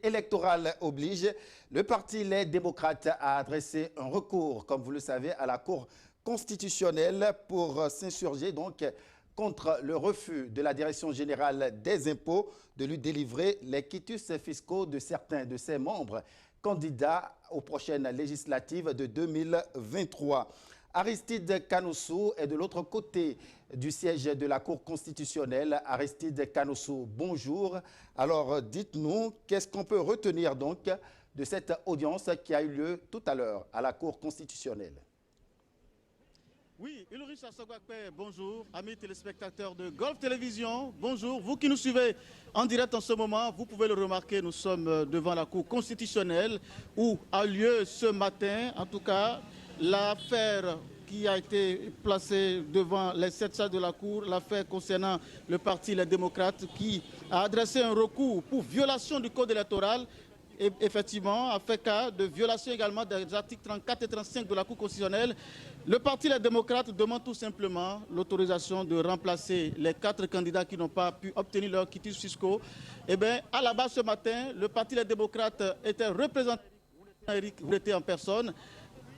électorale oblige, le parti Les Démocrates a adressé un recours, comme vous le savez, à la Cour constitutionnelle pour s'insurger donc contre le refus de la Direction générale des impôts de lui délivrer les quitus fiscaux de certains de ses membres candidats aux prochaines législatives de 2023. Aristide Kanoussou est de l'autre côté du siège de la Cour constitutionnelle. Aristide Kanoussou, bonjour. Alors, dites-nous, qu'est-ce qu'on peut retenir donc de cette audience qui a eu lieu tout à l'heure à la Cour constitutionnelle? Oui, Ulrich Assogwakpe, bonjour. Amis téléspectateurs de Golf Télévision, bonjour. Vous qui nous suivez en direct en ce moment, vous pouvez le remarquer, nous sommes devant la Cour constitutionnelle où a lieu ce matin, en tout cas, l'affaire qui a été placée devant les 7 salles de la Cour, l'affaire concernant le parti Les Démocrates qui a adressé un recours pour violation du code électoral. Et effectivement, a fait cas de violation également des articles 34 et 35 de la Cour constitutionnelle. Le parti Les Démocrates demande tout simplement l'autorisation de remplacer les 4 candidats qui n'ont pas pu obtenir leurs quitus fiscaux. Eh bien, à la base ce matin, le parti Les Démocrates était représenté par Éric Vreté en personne.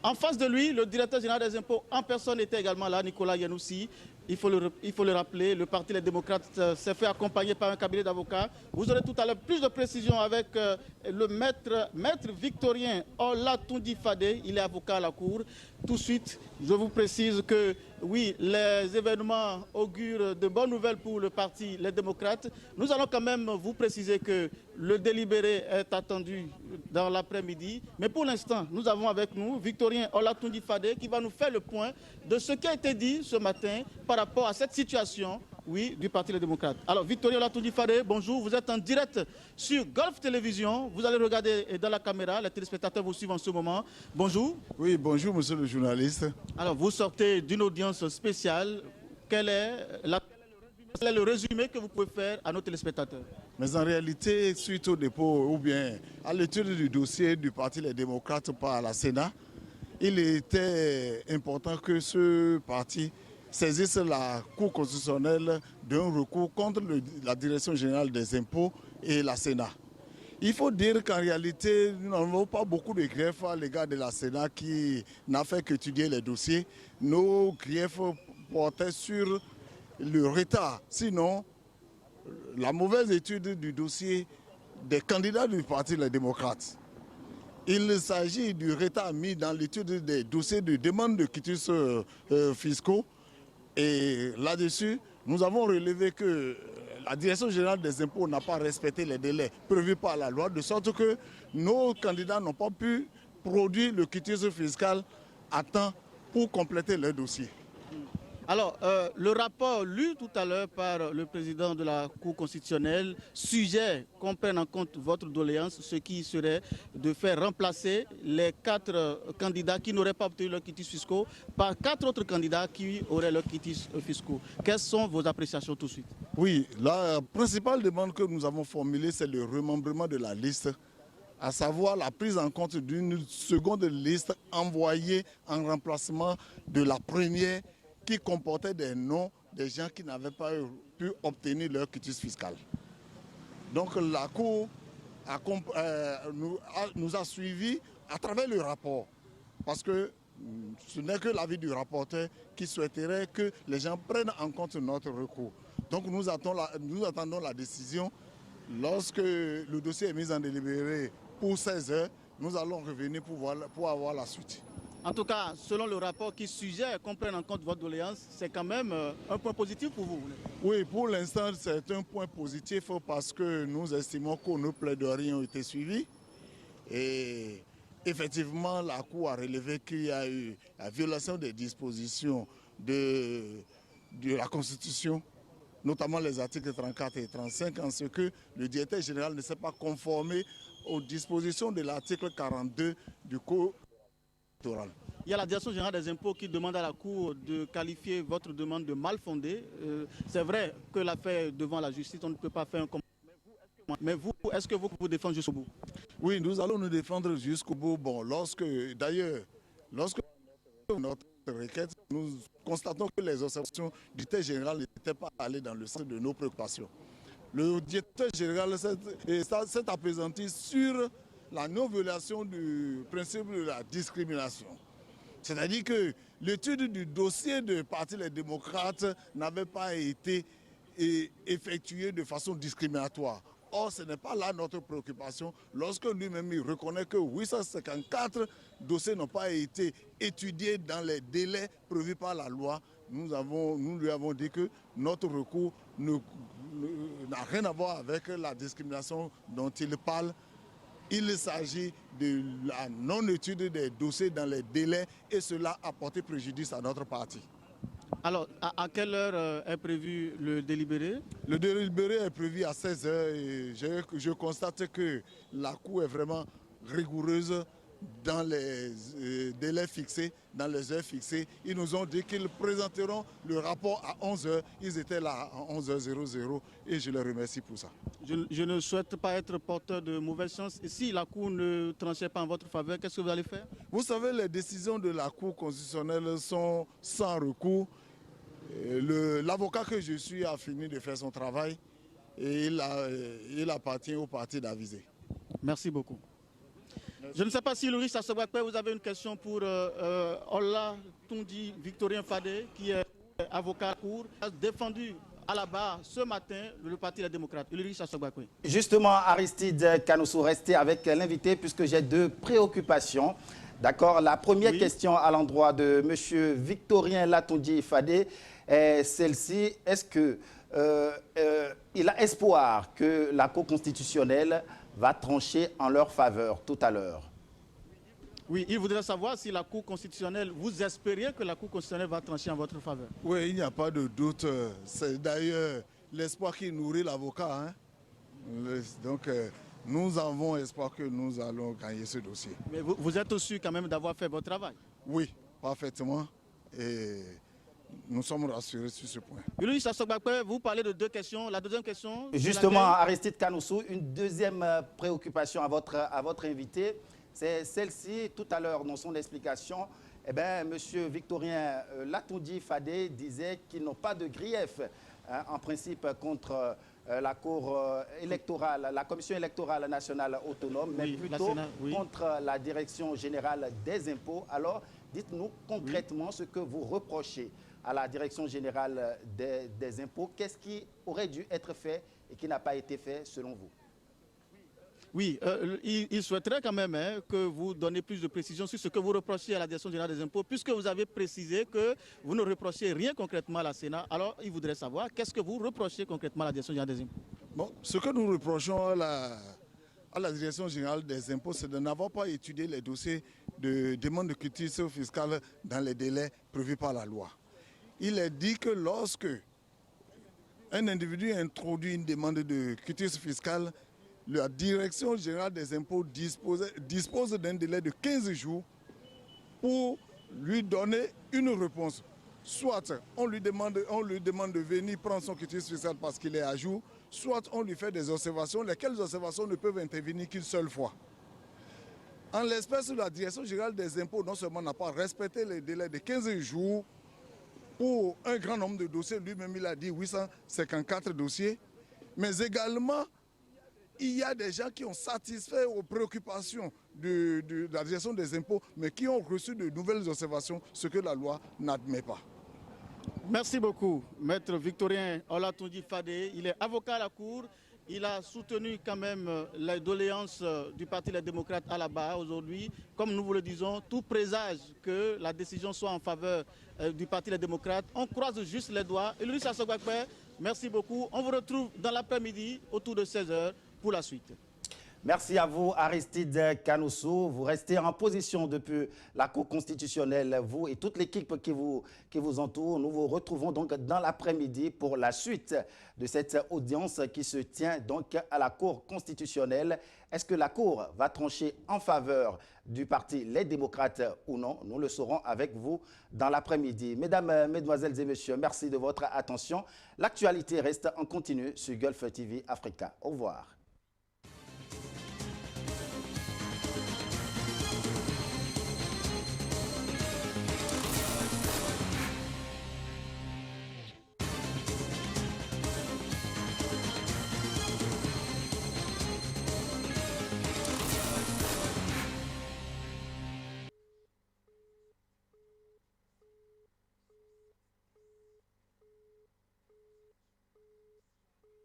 En face de lui, le directeur général des impôts en personne était également là, Nicolas Yanoussi. Il faut le rappeler, le parti Les Démocrates s'est fait accompagner par un cabinet d'avocats. Vous aurez tout à l'heure plus de précisions avec le maître Victorien Olatundi Fadé. Il est avocat à la Cour. Tout de suite, je vous précise que oui, les événements augurent de bonnes nouvelles pour le parti Les Démocrates. Nous allons quand même vous préciser que le délibéré est attendu dans l'après-midi. Mais pour l'instant, nous avons avec nous Victorien Olatundi Fadé qui va nous faire le point de ce qui a été dit ce matin par rapport à cette situation, oui, du Parti Les Démocrates. Alors, Victorien Olatundi Fadé, bonjour. Vous êtes en direct sur Golf Télévision. Vous allez regarder dans la caméra. Les téléspectateurs vous suivent en ce moment. Bonjour. Oui, bonjour, monsieur le journaliste. Alors, vous sortez d'une audience spéciale. Quel est le résumé que vous pouvez faire à nos téléspectateurs? Mais en réalité, suite au dépôt ou bien à l'étude du dossier du Parti Les Démocrates par la Sénat, il était important que ce parti saisisse la Cour constitutionnelle d'un recours contre la Direction générale des impôts et la Sénat. Il faut dire qu'en réalité, nous n'avons pas beaucoup de griefs à l'égard de la Sénat qui n'a fait qu'étudier les dossiers. Nos griefs portaient sur le retard, sinon la mauvaise étude du dossier des candidats du Parti Les Démocrates. Il s'agit du retard mis dans l'étude des dossiers de demande de quitus fiscaux. Et là-dessus, nous avons relevé que la Direction générale des impôts n'a pas respecté les délais prévus par la loi, de sorte que nos candidats n'ont pas pu produire le quitus fiscal à temps pour compléter leur dossier. Alors, le rapport lu tout à l'heure par le président de la Cour constitutionnelle suggère qu'on prenne en compte votre doléance, ce qui serait de faire remplacer les 4 candidats qui n'auraient pas obtenu leurs quitus fiscaux par 4 autres candidats qui auraient leurs quitus fiscaux. Quelles sont vos appréciations tout de suite? Oui, la principale demande que nous avons formulée, c'est le remembrement de la liste, à savoir la prise en compte d'une seconde liste envoyée en remplacement de la première qui comportait des noms des gens qui n'avaient pas pu obtenir leur quitus fiscal. Donc la Cour nous a suivis à travers le rapport, parce que ce n'est que l'avis du rapporteur qui souhaiterait que les gens prennent en compte notre recours. Donc nous attendons la décision. Lorsque le dossier est mis en délibéré pour 16 heures, nous allons revenir pour avoir la suite. En tout cas, selon le rapport qui suggère qu'on prenne en compte votre doléance, c'est quand même un point positif pour vous. Oui, pour l'instant, c'est un point positif parce que nous estimons que nos plaidoiries ont été suivies. Et effectivement, la Cour a relevé qu'il y a eu la violation des dispositions de la Constitution, notamment les articles 34 et 35, en ce que le directeur général ne s'est pas conformé aux dispositions de l'article 42 du Code électoral. Il y a la Direction générale des impôts qui demande à la Cour de qualifier votre demande de mal fondée. C'est vrai que l'affaire devant la justice, on ne peut pas faire un commentaire. Mais vous, est-ce que vous vous défendez jusqu'au bout? Oui, nous allons nous défendre jusqu'au bout. Bon, lorsque notre requête, nous constatons que les observations du directeur général n'étaient pas allées dans le sens de nos préoccupations. Le directeur général s'est appesanti sur la non-violation du principe de la discrimination. C'est-à-dire que l'étude du dossier du Parti des démocrates n'avait pas été effectuée de façon discriminatoire. Or, ce n'est pas là notre préoccupation. Lorsque lui-même il reconnaît que 854 dossiers n'ont pas été étudiés dans les délais prévus par la loi, nous lui avons dit que notre recours n'a rien à voir avec la discrimination dont il parle. Il s'agit de la non-étude des dossiers dans les délais et cela a porté préjudice à notre parti. Alors, à quelle heure est prévu le délibéré? Le délibéré est prévu à 16 h et je constate que la Cour est vraiment rigoureuse dans les délais fixés, dans les heures fixées. Ils nous ont dit qu'ils présenteront le rapport à 11 h. Ils étaient là à 11h00 et je les remercie pour ça. Je ne souhaite pas être porteur de mauvaise chance. Et si la Cour ne tranchait pas en votre faveur, qu'est-ce que vous allez faire? Vous savez, les décisions de la Cour constitutionnelle sont sans recours. L'avocat que je suis a fini de faire son travail et il appartient au parti d'aviser. Merci beaucoup. Je ne sais pas si Louis Sassobakwe, vous avez une question pour Ola Tundi Victorien Fadé, qui est avocat à la Cour, a défendu à la barre ce matin le Parti des démocrates. Louis Sassobakwe. Justement, Aristide Kanoussou, restez avec l'invité puisque j'ai deux préoccupations. D'accord. La première question à l'endroit de M. Victorien Latondi Fadé est celle-ci. Est-ce qu'il a espoir que la Cour constitutionnelle va trancher en leur faveur tout à l'heure? Oui, il voudrait savoir si la Cour constitutionnelle, vous espériez que la Cour constitutionnelle va trancher en votre faveur? Oui, il n'y a pas de doute. C'est d'ailleurs l'espoir qui nourrit l'avocat. Donc, nous avons espoir que nous allons gagner ce dossier. Mais vous êtes sûr quand même d'avoir fait votre travail? Oui, parfaitement. Et nous sommes rassurés sur ce point. Louis Sassobakwe, vous parlez de deux questions. La deuxième question... Justement, Aristide Kanoussou, une deuxième préoccupation à votre invité, c'est celle-ci. Tout à l'heure, dans son explication, M. Victorien Latondi Fadé disait qu'ils n'ont pas de grief, en principe, contre la Cour électorale, la Commission électorale nationale autonome, mais plutôt contre la Direction générale des impôts. Alors, dites-nous concrètement ce que vous reprochez à la Direction générale des impôts. Qu'est-ce qui aurait dû être fait et qui n'a pas été fait selon vous? Oui, il souhaiterait quand même que vous donniez plus de précisions sur ce que vous reprochez à la Direction générale des impôts, puisque vous avez précisé que vous ne reprochez rien concrètement à la Sénat. Alors, il voudrait savoir qu'est-ce que vous reprochez concrètement à la Direction générale des impôts? Bon, ce que nous reprochons à la Direction générale des impôts, c'est de n'avoir pas étudié les dossiers de demande de quitus fiscale dans les délais prévus par la loi. Il est dit que lorsque un individu introduit une demande de quitus fiscale, la Direction générale des impôts dispose d'un délai de 15 jours pour lui donner une réponse. Soit on lui demande de venir prendre son quitus fiscal parce qu'il est à jour, soit on lui fait des observations, lesquelles observations ne peuvent intervenir qu'une seule fois. En l'espèce, la Direction générale des impôts non seulement n'a pas respecté les délais de 15 jours pour un grand nombre de dossiers, lui-même il a dit 854 dossiers, mais également il y a des gens qui ont satisfait aux préoccupations de la Direction des impôts, mais qui ont reçu de nouvelles observations, ce que la loi n'admet pas. Merci beaucoup, Maître Victorien Olatondi Fadé. Il est avocat à la Cour. Il a soutenu quand même les doléances du Parti des démocrates à la barre aujourd'hui. Comme nous vous le disons, tout présage que la décision soit en faveur du Parti des démocrates. On croise juste les doigts. Et Louis Sassobakwe, merci beaucoup. On vous retrouve dans l'après-midi autour de 16 h pour la suite. Merci à vous, Aristide Kanoussou. Vous restez en position depuis la Cour constitutionnelle, vous et toute l'équipe qui vous entoure. Nous vous retrouvons donc dans l'après-midi pour la suite de cette audience qui se tient donc à la Cour constitutionnelle. Est-ce que la Cour va trancher en faveur du Parti Les Démocrates ou non? Nous le saurons avec vous dans l'après-midi. Mesdames, Mesdemoiselles et Messieurs, merci de votre attention. L'actualité reste en continu sur Gulf TV Africa. Au revoir.